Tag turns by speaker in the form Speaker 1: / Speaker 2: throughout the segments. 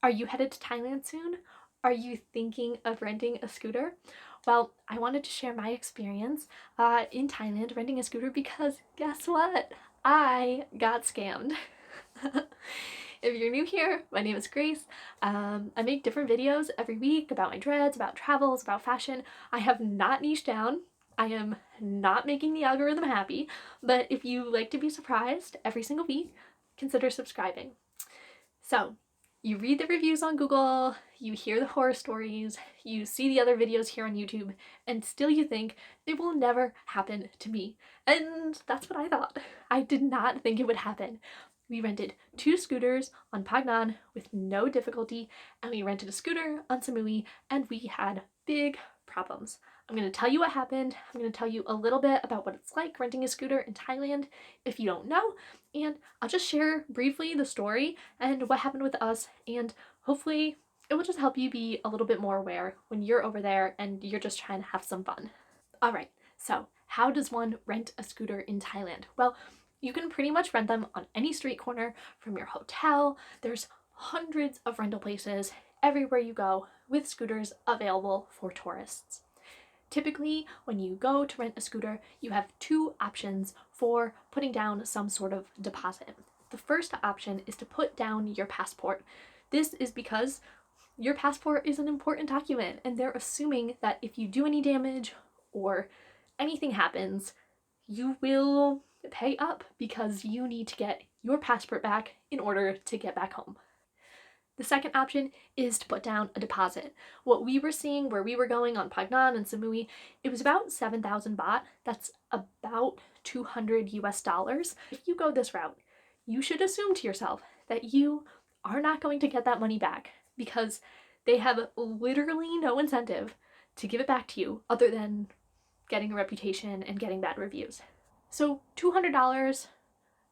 Speaker 1: Are you headed to Thailand soon? Are you thinking of renting a scooter? Well, I wanted to share my experience in Thailand renting a scooter because guess what? I got scammed. If you're new here, my name is Grace. I make different videos every week about my dreads, about travels, about fashion. I have not niched down. I am not making the algorithm happy, but if you like to be surprised every single week, consider subscribing. So, you read the reviews on Google, you hear the horror stories, you see the other videos here on YouTube, and still you think it will never happen to me. And that's what I thought. I did not think it would happen. We rented 2 scooters on Pagnan with no difficulty, and we rented a scooter on Samui, and we had big problems. I'm going to tell you what happened. I'm going to tell you a little bit about what it's like renting a scooter in Thailand if you don't know, and I'll just share briefly the story and what happened with us, and hopefully it will just help you be a little bit more aware when you're over there and you're just trying to have some fun. All right, so how does one rent a scooter in Thailand? Well, you can pretty much rent them on any street corner from your hotel. There's hundreds of rental places everywhere you go with scooters available for tourists. Typically, when you go to rent a scooter, you have 2 options for putting down some sort of deposit. The first option is to put down your passport. This is because your passport is an important document, and they're assuming that if you do any damage or anything happens, you will pay up because you need to get your passport back in order to get back home. The second option is to put down a deposit. What we were seeing where we were going on Pagnan and Samui, it was about 7,000 baht. That's about 200 US dollars. If you go this route, you should assume to yourself that you are not going to get that money back because they have literally no incentive to give it back to you other than getting a reputation and getting bad reviews. So $200,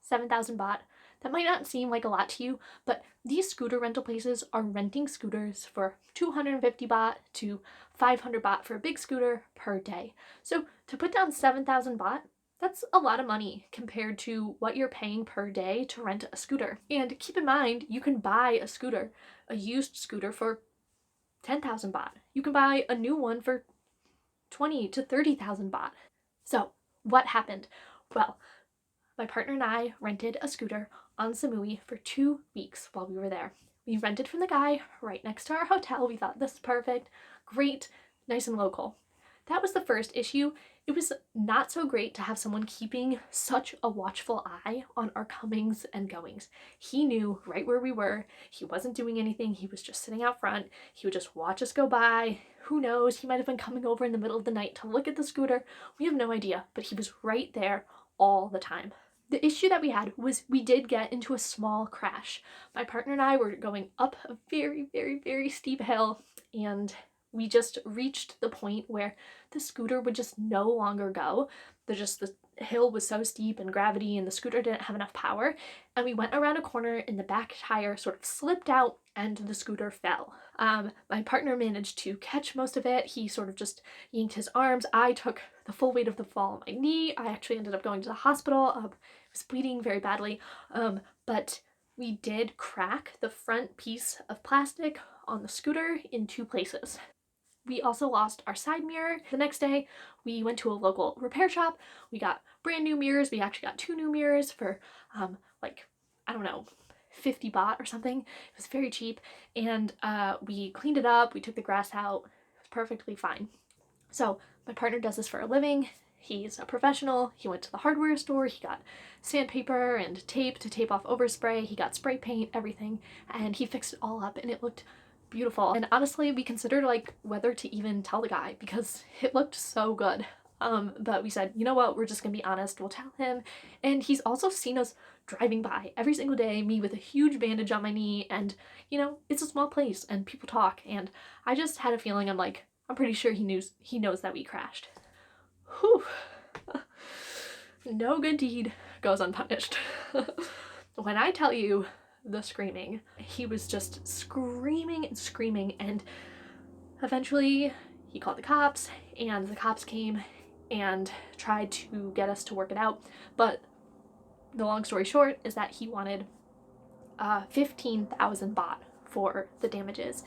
Speaker 1: 7,000 baht, that might not seem like a lot to you, but these scooter rental places are renting scooters for 250 baht to 500 baht for a big scooter per day. So to put down 7,000 baht, that's a lot of money compared to what you're paying per day to rent a scooter. And keep in mind, you can buy a scooter, a used scooter, for 10,000 baht. You can buy a new one for 20 to 30,000 baht. So what happened? Well, my partner and I rented a scooter on Samui for 2 weeks while we were there. We rented from the guy right next to our hotel. We thought, this is perfect, great, nice and local. That was the first issue. It was not so great to have someone keeping such a watchful eye on our comings and goings. He knew right where we were. He wasn't doing anything. He was just sitting out front. He would just watch us go by. Who knows? He might have been coming over in the middle of the night to look at the scooter. We have no idea, but he was right there all the time. The issue that we had was we did get into a small crash. My partner and I were going up a very, very, very steep hill, and we just reached the point where the scooter would just no longer go. The hill was so steep and gravity, and the scooter didn't have enough power, and we went around a corner and the back tire sort of slipped out and the scooter fell. My partner managed to catch most of it. He sort of just yanked his arms. I took the full weight of the fall on my knee. I actually ended up going to the hospital. It was bleeding very badly, but we did crack the front piece of plastic on the scooter in 2 places. We also lost our side mirror. The next day, we went to a local repair shop. We got brand new mirrors. We actually got 2 new mirrors for like, I don't know, 50 baht or something. It was very cheap, and we cleaned it up. We took the grass out. It was perfectly fine. So my partner does this for a living. He's a professional. He went to the hardware store. He got sandpaper and tape to tape off overspray. He got spray paint, everything, and he fixed it all up, and it looked beautiful. And honestly, we considered like whether to even tell the guy because it looked so good. But we said, you know what, we're just gonna be honest, we'll tell him. And he's also seen us driving by every single day, me with a huge bandage on my knee, and you know, it's a small place and people talk, and I just had a feeling, I'm pretty sure he knows that we crashed. Whew. No good deed goes unpunished. When I tell you the screaming, he was just screaming and screaming, and eventually he called the cops, and the cops came and tried to get us to work it out. But the long story short is that he wanted 15,000 baht for the damages.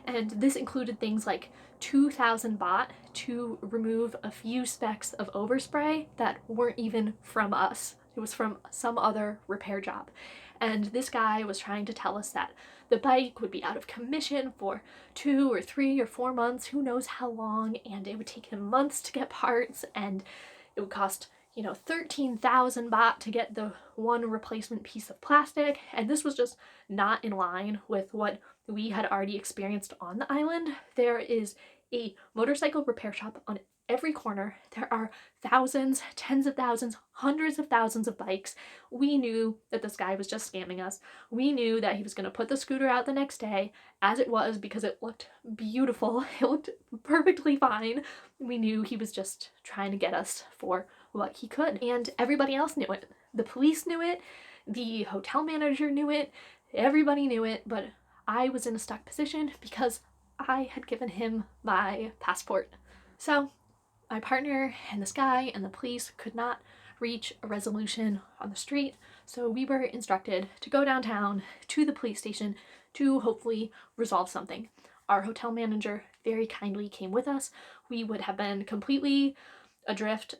Speaker 1: And this included things like 2,000 baht to remove a few specks of overspray that weren't even from us. It was from some other repair job. And this guy was trying to tell us that the bike would be out of commission for 2 or 3 or 4 months, who knows how long, and it would take him months to get parts, and it would cost 13,000 baht to get the one replacement piece of plastic. And this was just not in line with what we had already experienced on the island. There is a motorcycle repair shop on every corner. There are thousands, tens of thousands, hundreds of thousands of bikes. We knew that this guy was just scamming us. We knew that he was going to put the scooter out the next day, as it was, because it looked beautiful. It looked perfectly fine. We knew he was just trying to get us for what he could. And everybody else knew it. The police knew it. The hotel manager knew it. Everybody knew it. But I was in a stuck position because I had given him my passport. So my partner and this guy and the police could not reach a resolution on the street. So we were instructed to go downtown to the police station to hopefully resolve something. Our hotel manager very kindly came with us. We would have been completely adrift.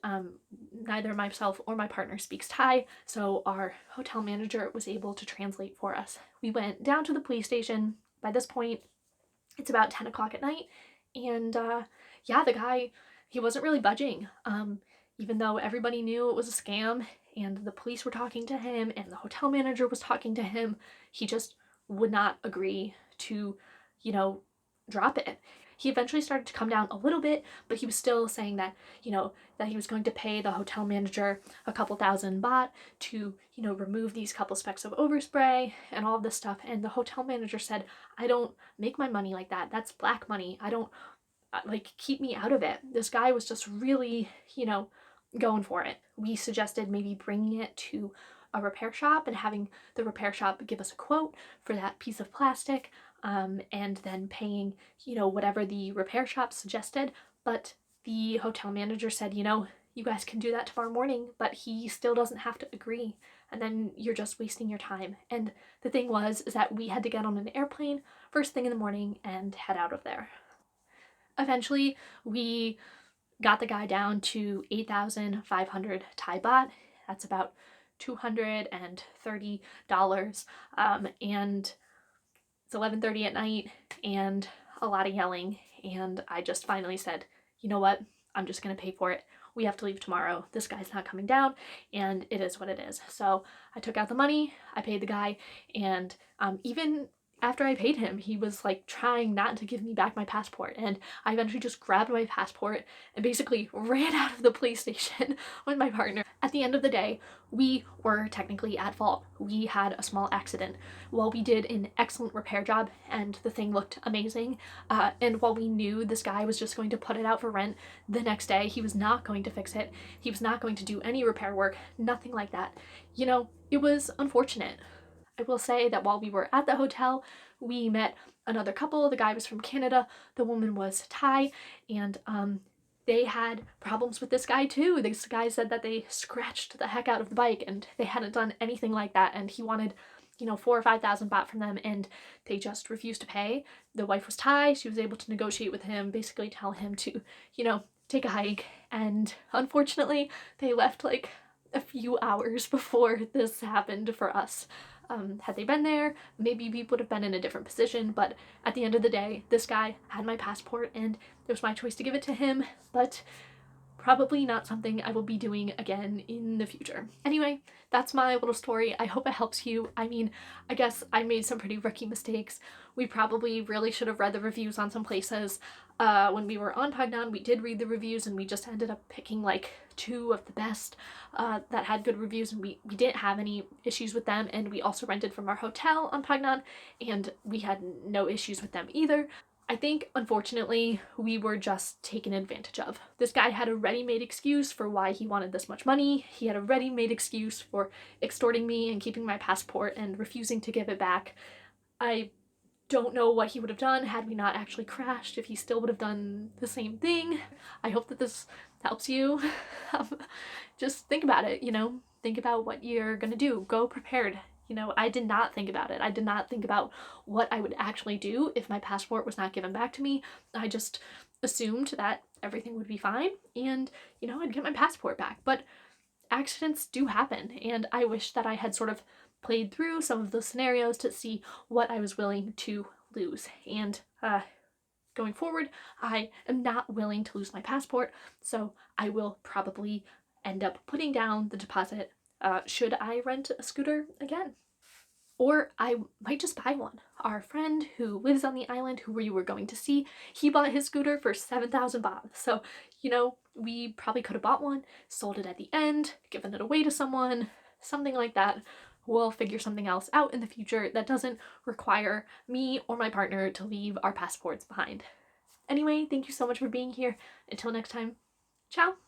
Speaker 1: Neither myself or my partner speaks Thai, so our hotel manager was able to translate for us. We went down to the police station. By this point, it's about 10 o'clock at night, and yeah, the guy, he wasn't really budging. Even though everybody knew it was a scam, and the police were talking to him, and the hotel manager was talking to him, he just would not agree to, drop it. He eventually started to come down a little bit, but he was still saying that, that he was going to pay the hotel manager a couple thousand baht to, remove these couple specks of overspray and all of this stuff. And the hotel manager said, I don't make my money like that. That's black money. I don't, keep me out of it. This guy was just really, going for it. We suggested maybe bringing it to a repair shop and having the repair shop give us a quote for that piece of plastic. And then paying, whatever the repair shop suggested. But the hotel manager said, you guys can do that tomorrow morning, but he still doesn't have to agree. And then you're just wasting your time. And the thing is that we had to get on an airplane first thing in the morning and head out of there. Eventually, we got the guy down to 8,500 Thai baht. That's about $230. And it's 11:30 at night and a lot of yelling, and I just finally said, you know what, I'm just gonna pay for it. We have to leave tomorrow. This guy's not coming down, and it is what it is. So I took out the money, I paid the guy, and even after I paid him, he was trying not to give me back my passport, and I eventually just grabbed my passport and basically ran out of the police station with my partner. At the end of the day, we were technically at fault. We had a small accident. While we did an excellent repair job and the thing looked amazing, and while we knew this guy was just going to put it out for rent the next day, he was not going to fix it. He was not going to do any repair work, nothing like that. It was unfortunate. I will say that while we were at the hotel, we met another couple. The guy was from Canada, the woman was Thai, and they had problems with this guy too. This guy said that they scratched the heck out of the bike and they hadn't done anything like that, and he wanted 4,000 or 5,000 baht from them, and they just refused to pay. The wife was Thai. She was able to negotiate with him, basically tell him to, take a hike, and unfortunately they left a few hours before this happened for us. Had they been there, maybe we would have been in a different position, but at the end of the day, this guy had my passport and it was my choice to give it to him, but probably not something I will be doing again in the future. Anyway, that's my little story. I hope it helps you. I mean, I guess I made some pretty rookie mistakes. We probably really should have read the reviews on some places. When we were on Pagnan, we did read the reviews and we just ended up picking 2 of the best that had good reviews, and we didn't have any issues with them. And we also rented from our hotel on Pagnan and we had no issues with them either. I think, unfortunately, we were just taken advantage of. This guy had a ready-made excuse for why he wanted this much money. He had a ready-made excuse for extorting me and keeping my passport and refusing to give it back. I don't know what he would have done had we not actually crashed, if he still would have done the same thing. I hope that this helps you. Just think about it, think about what you're gonna do. Go prepared. You know, I did not think about it. I did not think about what I would actually do if my passport was not given back to me. I just assumed that everything would be fine and, you know, I'd get my passport back. But accidents do happen, and I wish that I had sort of played through some of those scenarios to see what I was willing to lose. And going forward, I am not willing to lose my passport, so I will probably end up putting down the deposit should I rent a scooter again. Or I might just buy one. Our friend who lives on the island, who we were going to see, he bought his scooter for 7,000 baht. So, you know, we probably could have bought one, sold it at the end, given it away to someone, something like that. We'll figure something else out in the future that doesn't require me or my partner to leave our passports behind. Anyway, thank you so much for being here. Until next time, ciao!